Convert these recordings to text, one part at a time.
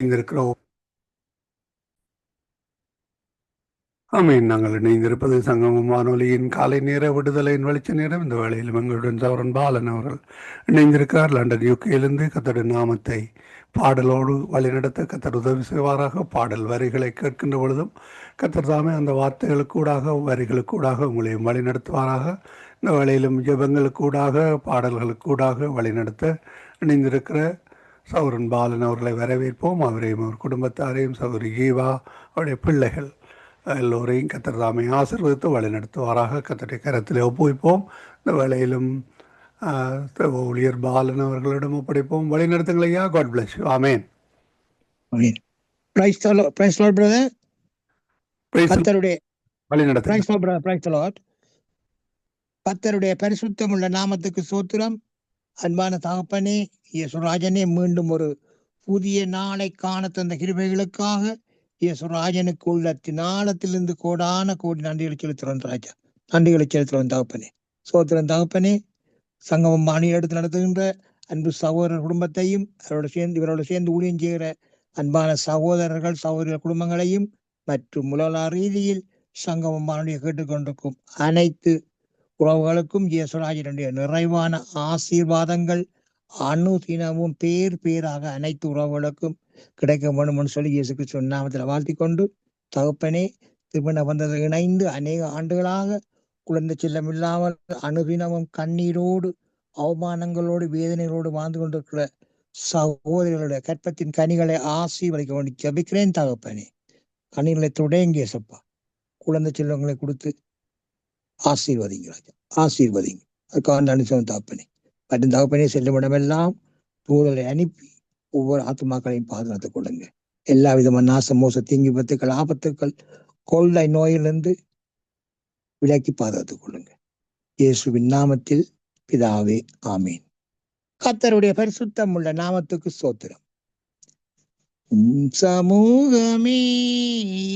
இணைந்திருக்கிறோம். ஆமீன். நாங்கள் இணைந்திருப்பது சங்கமம் வானொலியின் காலை நேர விடுதலையின் வெளிச்ச நேரம். இந்த வேளையிலும் எங்களுடன் சௌரன் பாலன் அவர்கள் இணைந்திருக்கிறார். லண்டன் யூகேயிலிருந்து கர்த்தருடைய நாமத்தை பாடலோடு வழிநடத்த கர்த்தர் உதவி செய்வாராக. பாடல் வரிகளை கேட்கின்ற பொழுதும் கர்த்தர் தாமே அந்த வார்த்தைகளுக்கூடாக வரிகளுக்கூடாக உங்களையும் வழிநடத்துவாராக. இந்த வேளையிலும் ஜெபங்களுக்கூடாக பாடல்களுக்கூடாக வழிநடத்த இணைந்திருக்கிற சௌரன் பாலன் அவர்களை வரவேற்போம். அவரையும் அவர் குடும்பத்தாரையும் சௌரி ஜீவா அவருடைய பிள்ளைகள் எல்லோரையும் கர்த்தர் தாமே ஆசீர்வதித்து வழிநடத்துவாராக. கர்த்தருடைய கரத்திலே ஒப்புவிப்போம். இந்த வேளையிலும் ஊழியர் பாலன் அவர்களிடம் ஒப்படைப்போம். வழிநடத்துங்கள் ஐயா. God bless you. ஆமேன். கர்த்தருடைய பரிசுத்தம் உள்ள நாமத்துக்கு சோத்திரம். அன்பான தகப்பனே, இயேசுராஜனே, மீண்டும் ஒரு புதிய நாளை காண தந்த கிருபைகளுக்காக இயேசுராஜனுக்கு உள்ள நாளத்திலிருந்து கோடான கோடி நன்றிகளை செலுத்துகிறோம் ராஜா. நன்றிகளை செலுத்துகிறோம் தகப்பனே. சோத்திரம் தகப்பனே. சங்கமம் மாநில எடுத்து நடத்துகின்ற அன்பு சகோதரர் குடும்பத்தையும் இவரோடு சேர்ந்து ஊழியம் செய்கிற அன்பான சகோதரர்கள் சகோதரர் குடும்பங்களையும் மற்றும் உலக ரீதியில் சங்கமம் மாநில கேட்டுக்கொண்டிருக்கும் அனைத்து உறவுகளுக்கும் இயேசுராஜனுடைய நிறைவான ஆசீர்வாதங்கள் அனுதினமும் பேராக அனைத்து உறவுகளுக்கும் கிடைக்க வேண்டும் சொல்லி இயேசு கிறிஸ்துவின் நாமத்தில் வாழ்த்திக் கொண்டு, தகப்பனே, திருமண பந்தத்தில் இணைந்து அநேக ஆண்டுகளாக குழந்தை செல்லம் இல்லாமல் அனுதினமும் கண்ணீரோடு அவமானங்களோடு வேதனைகளோடு வாழ்ந்து கொண்டிருக்கிற சகோதரிகளுடைய கற்பத்தின் கனிகளை ஆசீர்வதிக்க வேண்டி ஜெபிக்கிறேன் தகப்பனே. கண்ணீர்களை தொடங்கிய சப்பா குழந்தை செல்வங்களை கொடுத்து ஆசீர்வதிங்க ராஜா, ஆசீர்வதிங்க. அதுக்காக அனுசம் தகப்பனே. மற்றும் தகப்பனே, செல்லும் இடமெல்லாம் தூதரை அனுப்பி ஒவ்வொரு ஆத்துமாக்களையும் பாதுகாத்துக் கொள்ளுங்க. எல்லா விதமான நாச மோச தீங்கு விபத்துக்கள் ஆபத்துக்கள் கொள்ளை நோயிலிருந்து விலக்கி பாதுகாத்துக் கொள்ளுங்க. இயேசுவின் நாமத்தில் பிதாவே, ஆமீன். கர்த்தருடைய பரிசுத்தம் உள்ள நாமத்துக்கு ஸ்தோத்திரம். சமூகமே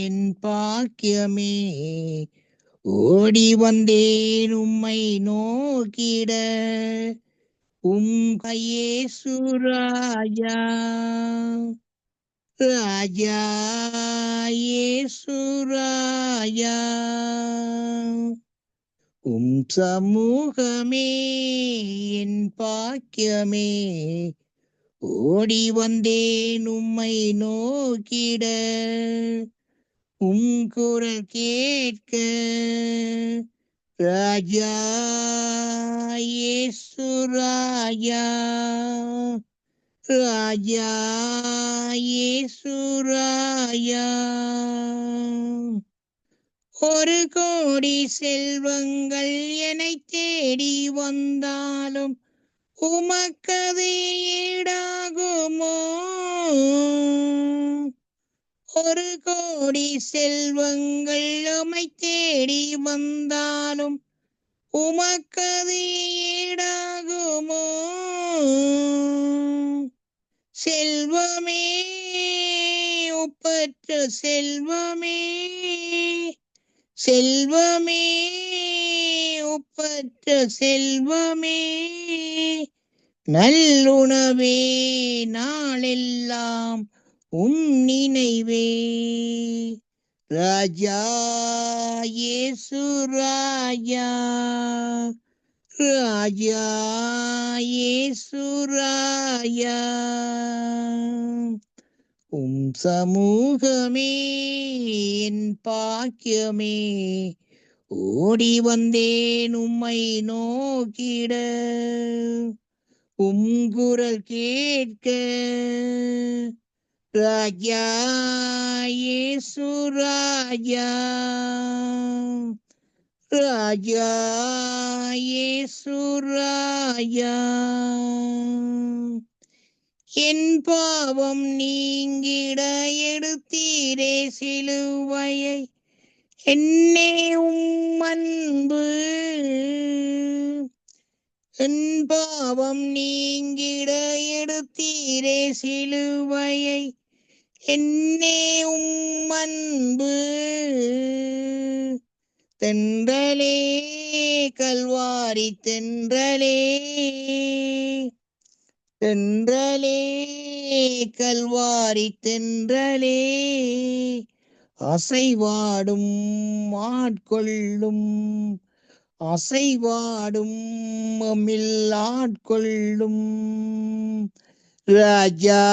என் பாக்கியமே, ஓடி வந்தேன் உம்மை நோக்கிட, இயேசு ராஜா, ராஜா இயேசு ராஜா. சமூகமே என் பாக்கியமே, ஓடி வந்தேன் உம்மை நோக்கிட, குரல் கேட்க, ராஜா இயேசு ராஜா, ராஜா இயேசு ராஜா. ஒரு கோடி செல்வங்கள் என்னை தேடி வந்தாலும் உமக்கது ஈடாகுமோ? ஒரு கோடி செல்வங்கள் உம்மை தேடி வந்தாலும் உமக்கது ஈடாகுமோ? செல்வமே, ஒப்பற்ற செல்வமே, செல்வமே, ஒப்பற்ற செல்வமே, நல்லுணவே, நாளெல்லாம் நினைவே, ராஜா இயேசு ராஜா, ராஜா இயேசு ராஜா. சமூகமே என் பாக்கியமே, ஓடி வந்தேன் உம்மை நோக்கிட, குரல் கேட்க, ராஜா இயேசு ராஜா, ராஜா இயேசு ராஜா. என் பாவம் நீங்கிட எடுத்தீரே சிலுவையை, என்னே உம் அன்பு. என் பாவம் நீங்கிட எடுத்தீரே சிலுவையை, என்னே உம் அன்பு. தென்றலே, கல்வாரி தென்றலே, தென்றலே கல்வாரி தென்றலே அசைவாடும் ஆட்கொள்ளும் அசைவாடும் அமில் ஆட்கொள்ளும் ராஜா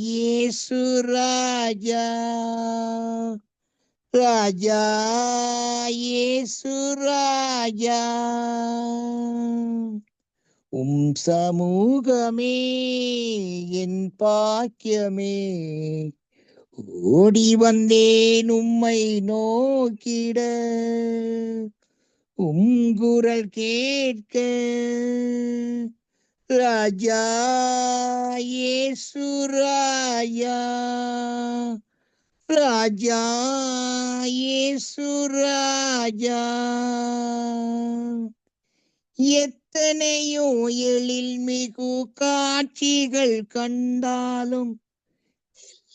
இயேசு ராஜா ராஜா இயேசு ராஜா சமூகமே என் பாக்கியமே ஓடி வந்தேன் உம்மை நோக்கிட குரல் கேட்க ராஜா இயேசு ராஜா ராஜா இயேசு ராஜா எத்தனையோ எழில்மிகு காட்சிகள் கண்டாலும்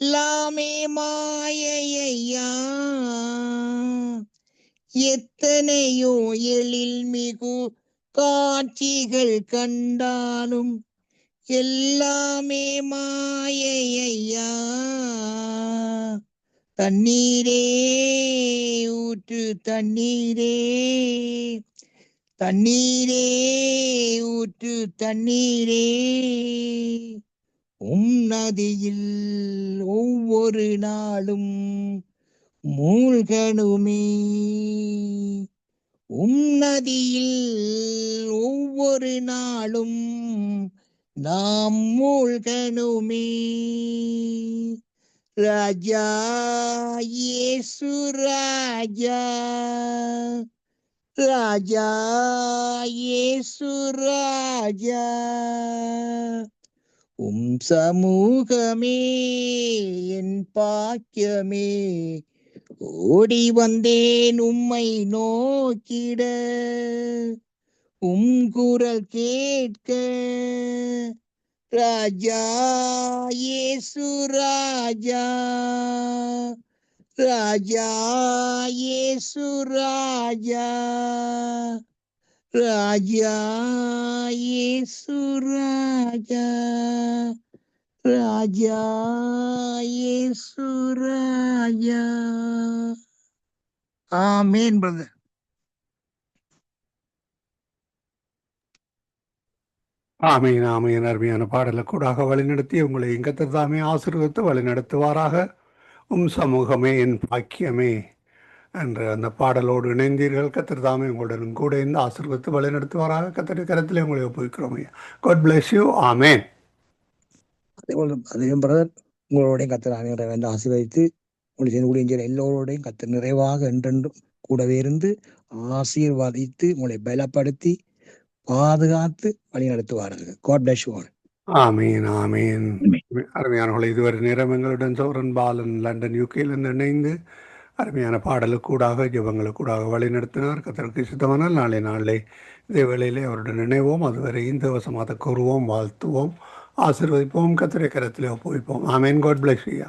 எல்லாமே மாயையா எத்தனையோ எழில்மிகு காட்சிகள் கண்டாலும் எல்லாமே மாயையா தண்ணீரே ஊற்று தண்ணீரே தண்ணீரே ஊற்று தண்ணீரே நதியில் ஒவ்வொரு நாளும் மூழ்கணுமே நதியில் ஒவ்வொரு நாளும் நாம் மூழ்கணுமே ராஜா இயேசு ராஜா ராஜா இயேசு ராஜா சமூகமே என் பாக்கியமே ஓடி வந்தேன் உம்மை நோக்கிட குரல் கேட்க ராஜா இயேசு ராஜா ராஜா இயேசு ராஜா ராஜா இயேசு ராஜா ராஜா இயேசு ராஜா ஆமென் பிரதர். ஆமீன் ஆமீன். அருமையான பாடலை கூடாக வழிநடத்தி உங்களை கர்த்தர் தாமே ஆசீர்வதித்து வழிநடத்துவாராக. சமூகமே என் பாக்கியமே என்ற அந்த பாடலோடு இணைந்தீர்கள். கர்த்தர் தாமே உங்களுடன் கூட இருந்து ஆசீர்வதித்து வழிநடத்துவாராக. கர்த்தருடைய கரத்திலே உங்களை ஒப்புவிக்கிறோம். God bless you. ஆமென். அதையும் பிரதர் உங்களோடையும் கத்தர் அனைவரை ஆசீர்வதித்து உங்களை சேர்ந்து ஊழியர் எல்லோரோடையும் கத்தர் நிறைவாக என்றென்றும் கூடவே இருந்து ஆசீர்வதித்து உங்களை பலப்படுத்தி பாதுகாத்து வழி நடத்துவார்கள். God bless you all. ஆமீன் ஆமீன். அருமையானவர்கள், இதுவரை நேரம் எங்களுடன் சௌரன் பாலன் லண்டன் யூகேலிருந்து இணைந்து அருமையான பாடலுக்கூடாக ஜெபங்களுக்கூடாக வழி நடத்தினார். கர்த்தருக்கு சித்தமானால் நாளை இதே வேளையிலே அவருடன் நினைவோம். அதுவரை இந்த வசமாக கூறுவோம், வாழ்த்துவோம், ஆசீர்வதிப்போம், கர்த்தருடைய கரத்திலே ஒப்புவிப்போம். ஆமேன். God bless you.